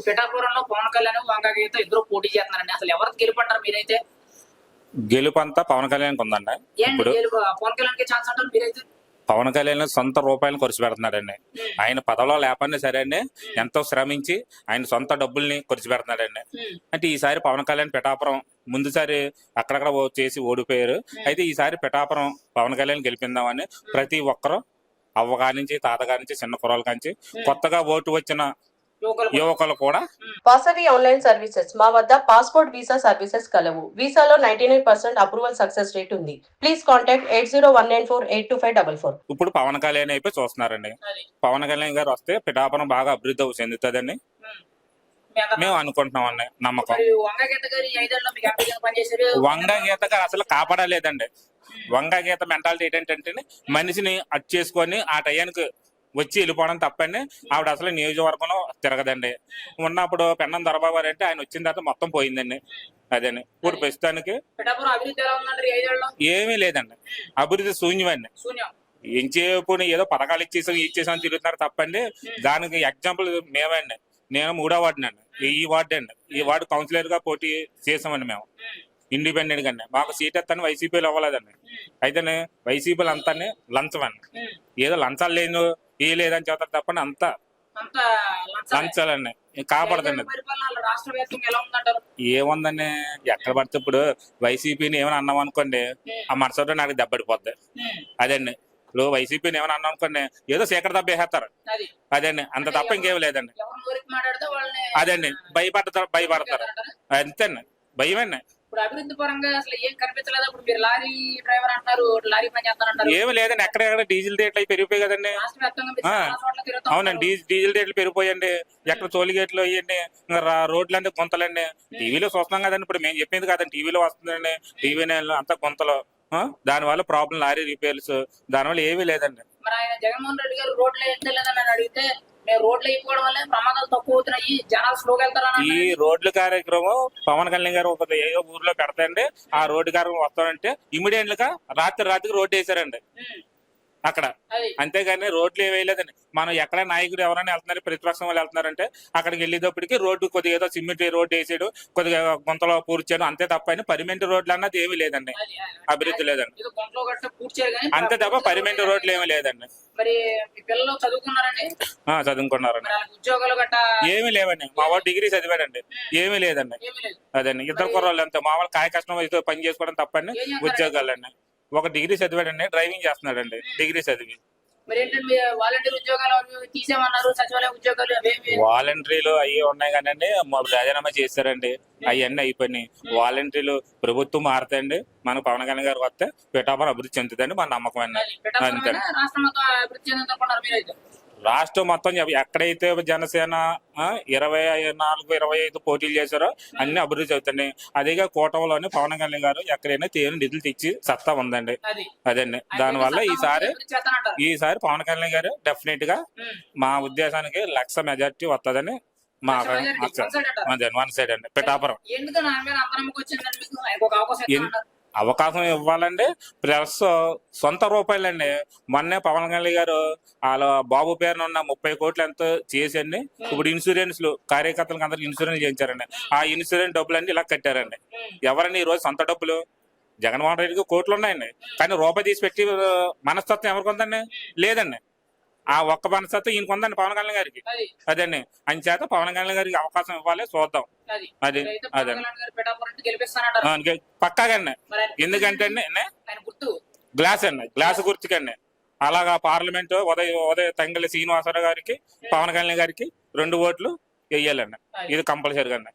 పిఠాపురంలో పవన్ కళ్యాణ్ వంగ గీత ఇద్దరు పోటీ చేస్తున్నారండి. అసలు ఎవరికి గెలుపంటారు మీరైతే? గెలుపంతా పవన్ కళ్యాణ్ ఉందండి. ఇప్పుడు పవన్ కళ్యాణ్ కి ఛాన్స్ అంటారు మీరైతే? పవన్ కళ్యాణ్ సొంత రూపాయలను ఖర్చు పెడుతున్నాడండి. ఆయన పదవిలో లేపండి సరే అండి, ఎంతో శ్రమించి ఆయన సొంత డబ్బుల్ని ఖర్చు పెడుతున్నాడండి. అంటే ఈసారి పవన్ కళ్యాణ్ పిఠాపురం ముందుసారి అక్కడక్కడ చేసి ఓడిపోయారు. అయితే ఈసారి పిఠాపురం పవన్ కళ్యాణ్ గెలిపిందామని ప్రతి ఒక్కరు అవ్వగారి నుంచి తాతగారి నుంచి చిన్న కుర్రాల నుంచి కొత్తగా ఓటు వచ్చిన యువకులు కూడా వాసవి ఆన్లైన్ సర్వీసెస్ మా వద్ద పాస్పోర్ట్ వీసా సర్వీసెస్ కలవు. వీసాలో 99% అప్రూవల్ సక్సెస్ రేట్ ఉంది. Please contact 8019482544. ఇప్పుడు పవన్ కళ్యాణ్ అయిపోయి చూస్తున్నారండి. పవన్ కళ్యాణ్ గారు వస్తే పిఠాపురం బాగా అభివృద్ధి చెందుతుందని మేము అనుకుంటున్నాం అండి. నమ్మకం. వంగ గీత గారు అసలు కాపాడలేదండి. వంగ గీత మెంటాలిటీ ఏంటంటే మనిషిని అట్ చేసుకొని ఆ టయానికి వచ్చి వెళ్ళిపోవడం తప్పండి. ఆవిడ అసలు నియోజకవర్గంలో తిరగదండి. ఉన్నప్పుడు పెన్నం దొరబాబు గారు అంటే ఆయన వచ్చిన తర్వాత మొత్తం పోయిందండి. అదేండి ఇప్పుడు ప్రస్తుతానికి ఏమీ లేదండి. అభివృద్ధి శూన్యమండి. ఎంచేపు ఏదో పథకాలు ఇచ్చేసాం తిరుగుతున్నారు తప్పండి. దానికి ఎగ్జాంపుల్ మేమండి. నేను 3వ వార్డు అండి. ఈ వార్డు అండి. ఈ వార్డు కౌన్సిలర్ గా పోటీ చేసామండి మేము ఇండిపెండెంట్ గా. మాకు సీట్ ఎత్తాను వైసీపీలో అవ్వలేదండి. అయితే వైసీపీలు అంతా లంచమండి. ఏదో లంచాలు లేదు ఏ లేదని చెప్తారు తప్పని అంతా లంచాలండి. కాపాడదండి. ఏముందండి, ఎక్కడ పడితే ఇప్పుడు వైసీపీని ఏమైనా అన్నాం అనుకోండి, ఆ మనసులో నాకు దెబ్బడిపోద్ది. అదండి. ఇప్పుడు వైసీపీని ఏమైనా అన్నాం అనుకోండి, ఏదో శేఖర్ దెబ్బ వేసేస్తారు. అదండి. అంత తప్ప ఇంకేం లేదండి. అదండి. భయపడతారు అంతేండి. భయమండి. అభివృద్ధి పరంగా అసలు ఏం కనిపించలేదు. ఇప్పుడు మీరు లారీ డ్రైవర్ అంటారు, లారీ పని చేస్తారంటారు. ఏమి లేదండి. ఎక్కడ డీజిల్ రేట్లు అవి పెరిగిపోయి కదండి. అవునండి. డీజిల్ రేట్లు పెరిగిపోయండి. ఎక్కడ టోల్గేట్లు అయ్యండి, రోడ్లు అంటే గుంతలండి. టీవీలో చూస్తున్నాం కదండి. ఇప్పుడు మేము చెప్పింది కదండి, టీవీలో వస్తుందండి. టీవీ అంతా గుంతలు. దాని వల్ల ప్రాబ్లం లారీ రిపేర్స్, దాని వల్ల ఏమీ లేదండి. మరి ఆయన జగన్మోహన్ రెడ్డి గారు రోడ్లు వేయలేదని అడిగితే రోడ్లు అయిపోవడం వల్ల ప్రమాదాలు తక్కువ అవుతున్నాయి, జనాలు స్లోగా వెళ్తారు. ఈ రోడ్ల కార్యక్రమం పవన్ కళ్యాణ్ గారు ఒక ఏదో ఊర్లో పెడతాండి. ఆ రోడ్డు కార్యక్రమం వస్తానంటే ఇమీడియట్ గా రాత్రికి రోడ్డు వేసారండి అక్కడ. అంతేగాని రోడ్లు ఏం వేయలేదండి. మనం ఎక్కడ నాయకుడు ఎవరైనా వెళ్తున్నారు, ప్రతిపక్షం వాళ్ళు వెళ్తున్నారంటే అక్కడికి వెళ్ళేటప్పటికి రోడ్డు కొద్దిగా ఏదో సిమెంట్ రోడ్డు వేసాడు, కొద్దిగా గుంతలో పూర్చాడు, అంతే తప్ప పర్మనెంట్ రోడ్లు అన్నది ఏమీ లేదండి. అభివృద్ధి లేదండి. అంతే తప్ప పర్మనెంట్ రోడ్లు ఏమీ లేదండి. చదువుకున్నారండి. ఏమీ లేవండి. మా వాడు డిగ్రీ చదివాడండి. ఏమీ లేదండి. అదండి. ఇద్దరు కుర్రాళ్ళు అంతే. మా వాళ్ళు కాయ కష్టం అయితే పని చేసుకోవడం తప్పండి. ఉద్యోగాలండి. ఒక డిగ్రీ చదివాడండి, డ్రైవింగ్ చేస్తున్నాడండి డిగ్రీ చదివి. వాలంటీర్లు అవి ఉన్నాయి కానీ రాజీనామా చేశారండి. అవన్నీ అయిపోయినాయి. వాలంటీర్లు ప్రభుత్వం మారుతాయండి. మన పవన్ కళ్యాణ్ గారు వస్తే పిఠాపురం అభివృద్ధి చెందుతుంది మన నమ్మకం అండి. అంతే. రాష్ట్రం మొత్తం ఎక్కడైతే జనసేన 24-25 పోటీలు చేశారో అన్ని అభివృద్ధి అవుతాయి. అదేగా కూటమిలోని పవన్ కళ్యాణ్ గారు ఎక్కడైనా తీరు నిధులు తెచ్చి సత్తా ఉందండి. అదండి. దానివల్ల ఈసారి పవన్ కళ్యాణ్ గారు డెఫినెట్ గా మా ఉద్దేశానికి 1,00,000 మెజార్టీ వస్తుందని మా 1 సైడ్ అండి పిఠాపురం. అవకాశం ఇవ్వాలండి. ప్లస్ సొంత రూపాయలండి. మొన్నే పవన్ కళ్యాణ్ గారు వాళ్ళ బాబు పేరున ఉన్న 30 కోట్లు ఎంతో చేసండి. ఇప్పుడు ఇన్సూరెన్స్లు కార్యకర్తలకు అందరికి ఇన్సూరెన్స్ చేయించారండి. ఆ ఇన్సూరెన్స్ డబ్బులన్నీ ఇలా కట్టారండి. ఎవరండి ఈ రోజు సొంత డబ్బులు? జగన్మోహన్ రెడ్డికి కోట్లు ఉన్నాయండి, కానీ రూపాయి తీసి పెట్టి మనస్తత్వం ఎవరికి ఉందండి? లేదండి. ఆ ఒక్క మనస్తత్వం ఈయనకు ఉందండి పవన్ కళ్యాణ్ గారికి. అదండి. అని చేత పవన్ కళ్యాణ్ గారికి అవకాశం ఇవ్వాలి, చూద్దాం. అది అదండి. పక్కాగండి. ఎందుకంటే గ్లాస్ అండి, గ్లాస్ గుర్తుకండి. అలాగా పార్లమెంట్ ఉదయ తంగళి శ్రీనివాసరావు గారికి పవన్ కళ్యాణ్ గారికి 2 ఓట్లు వేయాలండి. ఇది కంపల్సరీగా అండి.